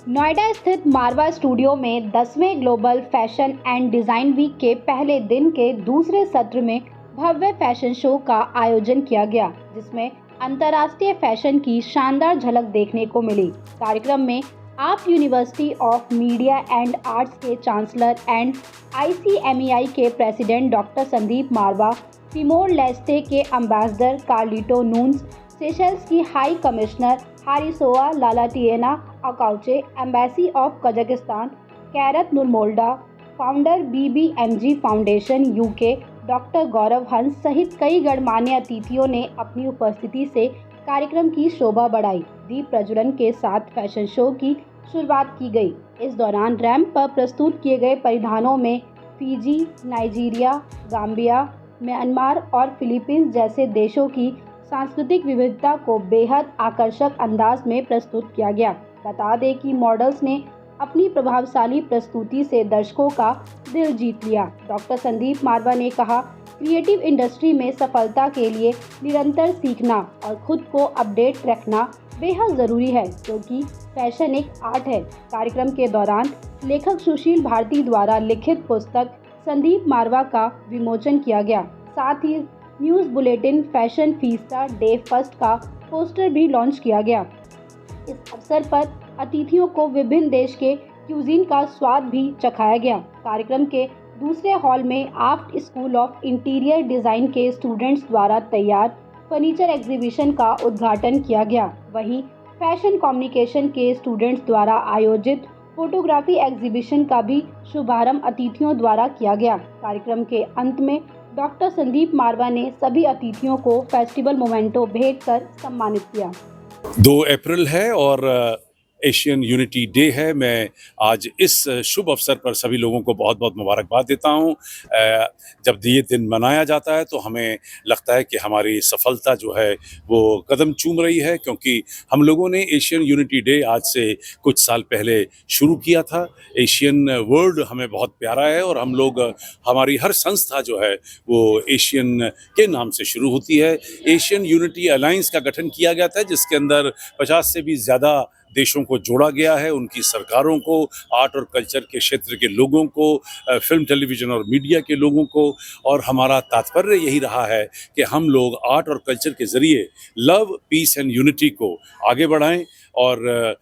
नोएडा स्थित मारवा स्टूडियो में 10वें global fashion and design week के पहले दिन के दूसरे सत्र में भव्य फैशन शो का आयोजन किया गया, जिसमें अंतर्राष्ट्रीय फैशन की शानदार झलक देखने को मिली। कार्यक्रम में आप university of media and arts के चांसलर एंड ICMEI के president doctor Sandeep Marwah, Timor Leste के एम्बेसडर कार्लिटो नून्स, सेशल्स की high commissioner Harisoa Lalatiana Akauche, embassy of Kazakhstan Kairat Nurmolda, founder BBMG foundation UK doctor Gaurav Hans सहित कई गणमान्य अतिथियों ने अपनी उपस्थिति से कार्यक्रम की शोभा बढ़ाई। दीप प्रज्वलन के साथ फैशन शो की शुरुआत की गई। इस दौरान रैंप पर प्रस्तुत किए गए परिधानों में फिजी, नाइजीरिया, गाम्बिया, म्यांमार और फिलीपींस जैसे देशों की सांस्कृतिक विविधता को बेहद आकर्षक अंदाज में प्रस्तुत किया गया। बता दें कि मॉडल्स ने अपनी प्रभावशाली प्रस्तुति से दर्शकों का दिल जीत लिया। डॉक्टर संदीप मारवा ने कहा, क्रिएटिव इंडस्ट्री में सफलता के लिए निरंतर सीखना और खुद को अपडेट रखना बेहद ज़रूरी है, क्योंकि फैशन एक आर्ट है। कार्यक्रम के दौरान लेखक सुशील भारती द्वारा लिखित पुस्तक संदीप मारवा का विमोचन किया गया। साथ ही news bulletin fashion fiesta day first का पोस्टर भी लॉन्च किया गया। इस अवसर पर अतिथियों को विभिन्न देश के क्यूजीन का स्वाद भी चखाया गया। कार्यक्रम के दूसरे हॉल में आफ्ट स्कूल ऑफ इंटीरियर डिज़ाइन के स्टूडेंट्स द्वारा तैयार फर्नीचर एग्जीबिशन का उद्घाटन किया गया। वहीं फैशन कम्युनिकेशन के स्टूडेंट्स द्वारा आयोजित फोटोग्राफी एग्जीबिशन का भी शुभारंभ अतिथियों द्वारा किया गया। कार्यक्रम के अंत में डॉक्टर संदीप मारवा ने सभी अतिथियों को फेस्टिवल मोमेंटो भेंट कर सम्मानित किया। 2 अप्रैल है और एशियन यूनिटी डे है। मैं आज इस शुभ अवसर पर सभी लोगों को बहुत बहुत मुबारकबाद देता हूं। जब ये दिन मनाया जाता है तो हमें लगता है कि हमारी सफलता जो है वो कदम चूम रही है, क्योंकि हम लोगों ने एशियन यूनिटी डे आज से कुछ साल पहले शुरू किया था। एशियन वर्ड हमें बहुत प्यारा है और हम लोग, हमारी हर संस्था जो है वो एशियन के नाम से शुरू होती है। एशियन यूनिटी अलायंस का गठन किया गया था, जिसके अंदर 50 से भी ज़्यादा देशों को जोड़ा गया है, उनकी सरकारों को, आर्ट और कल्चर के क्षेत्र के लोगों को, फिल्म, टेलीविज़न और मीडिया के लोगों को। और हमारा तात्पर्य यही रहा है कि हम लोग आर्ट और कल्चर के ज़रिए लव, पीस एंड यूनिटी को आगे बढ़ाएं और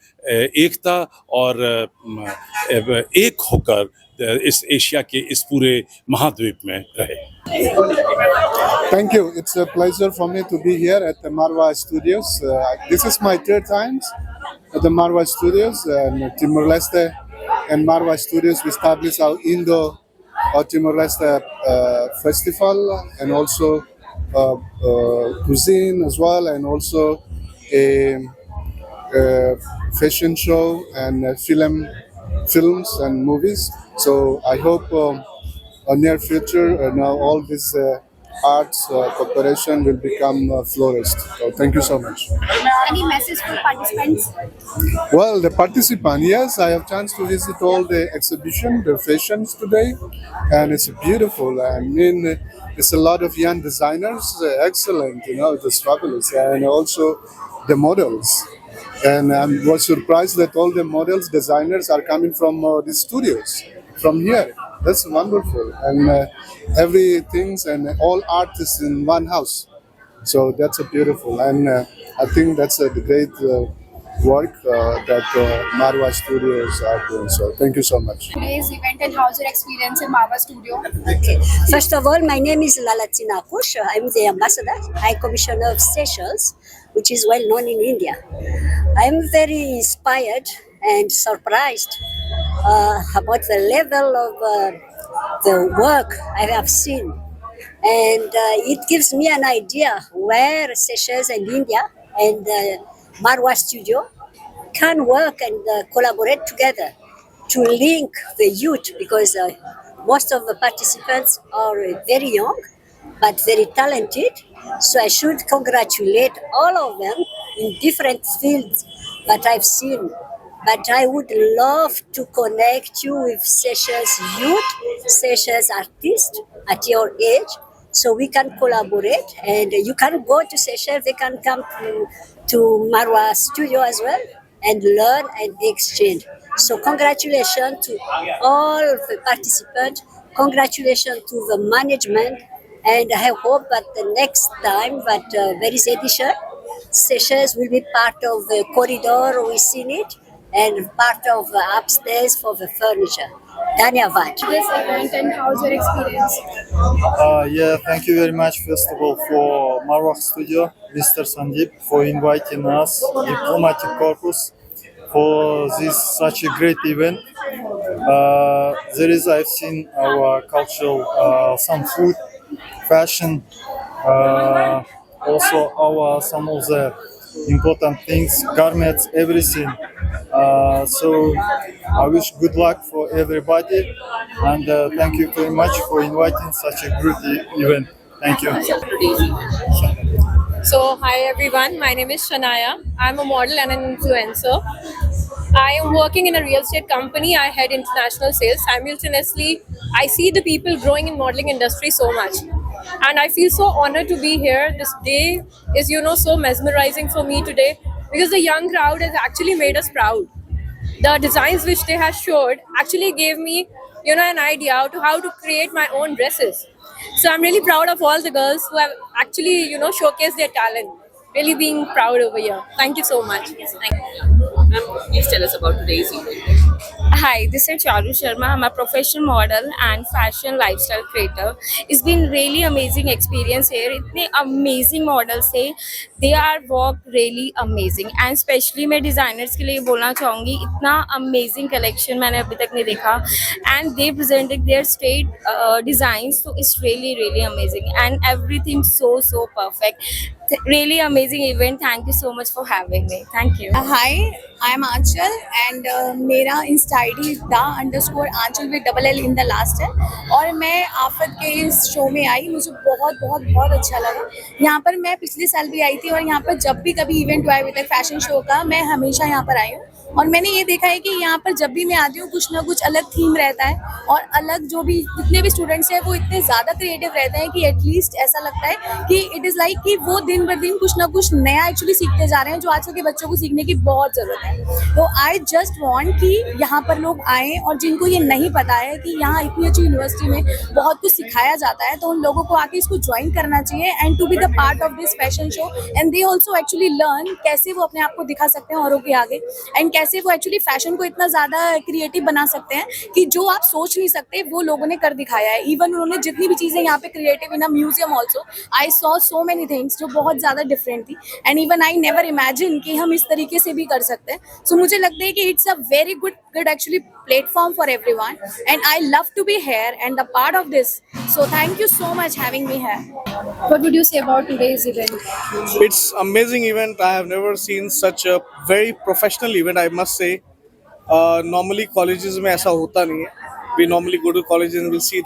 एकता और एक होकर इस एशिया के इस पूरे महाद्वीप में रहे। Thank you. It's a pleasure for me to be here at the Marwa Studios. This is my third time at the Marwa Studios and Timor-Leste and Marwa Studios. We established our Indo Timor-Leste festival and also cuisine as well, and also a fashion show and films and movies. So I hope near future now all this arts cooperation will become flourished. So thank you so much. Any message to participants? Well, the participant, yes, I have chance to visit all the exhibition, the fashions today, and it's beautiful. I mean, it's a lot of young designers, excellent, it's fabulous, and also the models. And I was surprised that all the models, designers are coming from the studios, from here. That's wonderful, and everything and all artists in one house. So that's a beautiful, and I think that's a great work that Marwa Studios are doing. So thank you so much. Today's event, and how's your experience in Marwa Studio? Okay. First of all, my name is Lalatina Kush. I'm the ambassador, High Commissioner of Seychelles, which is well known in India. I'm very inspired and surprised about the level of the work I have seen, and it gives me an idea where Seychelles and India and Marwa Studio can work and collaborate together to link the youth, because most of the participants are very young but very talented. So I should congratulate all of them in different fields that I've seen. But I would love to connect you with Seychelles youth, Seychelles artists at your age, so we can collaborate. And you can go to Seychelles, they can come to Marwa Studio as well, and learn and exchange. So congratulations to all the participants, congratulations to the management, and I hope that the next time that there is edition, Seychelles will be part of the corridor we seen it and part of the upstairs for the furniture. Dhanyavad. This event and how's your experience? Yeah, thank you very much, first of all, for Marwah Studio, Mr. Sandeep, for inviting us, Diplomatic Corpus, for this such a great event. I've seen our cultural, some food, fashion, also some of the important things, garments, everything. So I wish good luck for everybody, and thank you very much for inviting such a great event. Thank you. So, hi everyone, my name is Shanaya. I'm a model and an influencer. I am working in a real estate company. I head international sales. Simultaneously, I see the people growing in modeling industry so much. And I feel so honored to be here. This day is, so mesmerizing for me today because the young crowd has actually made us proud. The designs which they have showed actually gave me, an idea to how to create my own dresses. So I'm really proud of all the girls who have actually, showcased their talent. Really being proud over here. Thank you so much. Thank you. Please tell us about today's event. Hi, this is Charu Sharma. I'm a professional model and fashion lifestyle creator. It's been really amazing experience here. इतने amazing models थे. They are work really amazing. And especially मैं designers के लिए बोलना चाहूँगी इतना amazing collection मैंने अभी तक नहीं देखा. And they presented their straight designs, so it's really amazing. And everything so perfect. Really amazing event. Thank you so much for having me. Thank you. Hi, I'm Aanchal and मेरा Insta ID _Aanchal with double L in the last है और मैं आफत के इस show में आई. मुझे बहुत अच्छा लगा. यहाँ पर मैं पिछले साल भी आई थी और यहाँ पर जब भी कभी इवेंट हुआ है फैशन शो का मैं हमेशा यहाँ पर आई हूँ और मैंने ये देखा है कि यहाँ पर जब भी मैं आती हूँ कुछ ना कुछ अलग थीम रहता है और अलग जो भी जितने भी स्टूडेंट्स हैं वो इतने ज़्यादा क्रिएटिव रहते हैं कि एटलीस्ट ऐसा लगता है कि इट इज़ लाइक कि वो दिन ब दिन कुछ ना कुछ नया एक्चुअली सीखते जा रहे हैं जो आजकल के बच्चों को सीखने की बहुत ज़रूरत है. तो आई जस्ट वांट कि यहाँ पर लोग आएँ और जिनको ये नहीं पता है कि यहाँ इतनी अच्छी यूनिवर्सिटी में बहुत कुछ सिखाया जाता है तो उन लोगों को आके इसको ज्वाइन करना चाहिए and to be the part of this fashion show and they also actually learn कैसे वो अपने आप को दिखा सकते हैं औरों के आगे एंड कैसे वो एक्चुअली फैशन को इतना ज़्यादा क्रिएटिव बना सकते हैं कि जो आप सोच नहीं सकते वो लोगों ने कर दिखाया है. इवन उन्होंने जितनी भी चीज़ें यहाँ पे creative in a museum also I saw so many things जो बहुत ज़्यादा डिफरेंट थी and even I never imagine कि हम इस तरीके से भी कर सकते हैं. सो मुझे लगता है कि it's a very good actually platform for everyone and I love to be here and the part of this. So thank you so much having me here. What would you say about today's event? It's amazing event. I have never seen such a very professional event, I must say. Normally colleges में ऐसा होता नहीं है. We normally go to colleges and we'll see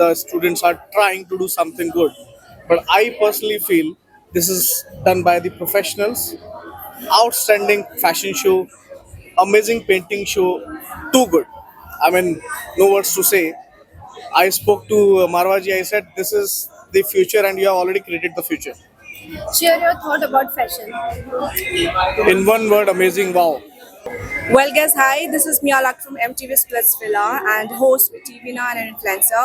the students are trying to do something good. But I personally feel this is done by the professionals. Outstanding fashion show, amazing painting show, too good. I mean, no words to say. I spoke to Marwah ji. I said, this is the future and you have already created the future. Share your thought about fashion. In one word, amazing, wow. Well guys, hi, this is Mia Lak from MTV Splits Villa and host with TVNA and an influencer.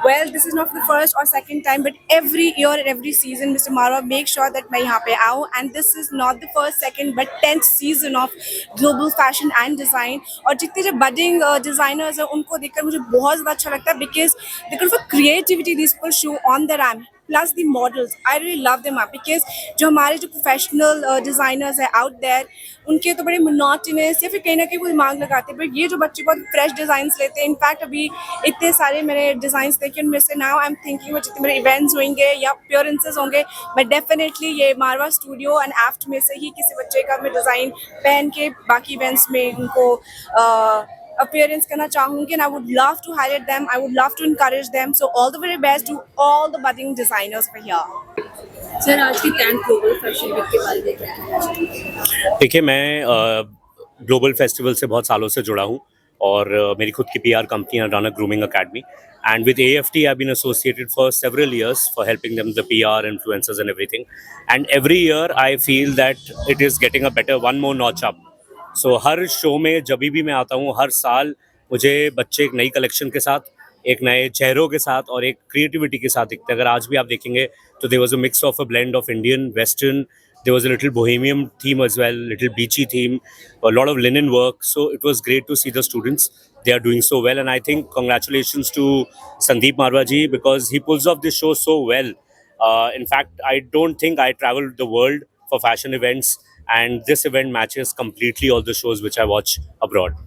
Well, this is not the first or second time, but every year and every season, Mr. Marwah makes sure that मैं यहाँ पे आऊँ. And this is not the first, second, but 10th season of global fashion and design. और जितने जो budding designers हैं, उनको देखकर मुझे बहुत ज़्यादा अच्छा लगता है because the kind of creativity these people show on the ramp. Plus the models, I really love them up because जो हमारे जो professional designers हैं out there, उनके तो बड़े monotonous या फिर कहीं ना कहीं वो दिमाग लगाते हैं. बट ये जो बच्चे बहुत fresh designs लेते हैं, इनफैक्ट अभी इतने सारे मैंने designs देखे उनमें से now I'm thinking वो जितने मेरे events होंगे या appearances होंगे, मैं definitely ये मारवा स्टूडियो and AFT में से ही किसी बच्चे का मैं डिज़ाइन पहन के बाकी events में उनको appearance करना चाहूँगी and I would love to highlight them. I would love to encourage them. So all the very best to all the budding designers for here. Sir आज की 10th ग्लोबल फैशन वीक के बारे में क्या कहना चाहिए? देखिए मैं ग्लोबल फेस्टिवल से बहुत सालों से जुड़ा हूँ और मेरी खुद की PR कंपनी है run a grooming academy and with AFT I've been associated for several years for helping them with the PR, influencers and everything, and every year I feel that it is getting a better one more notch up. So her show में जब भी मैं आता हूँ, हर साल मुझे बच्चे एक नई कलेक्शन के साथ, एक नए चेहरों के साथ और एक क्रिएटिविटी के साथ दिखते हैं. अगर आज भी आप देखेंगे तो there was a mix of a blend of Indian, western. There was a little bohemian theme as well, little beachy theme, a lot of linen work. So it was great to see the students. They are doing so well, and I think congratulations to Sandeep Marwaji because he pulls off this show so well. In fact, I don't think I traveled the world for fashion events, and this event matches completely all the shows which I watch abroad.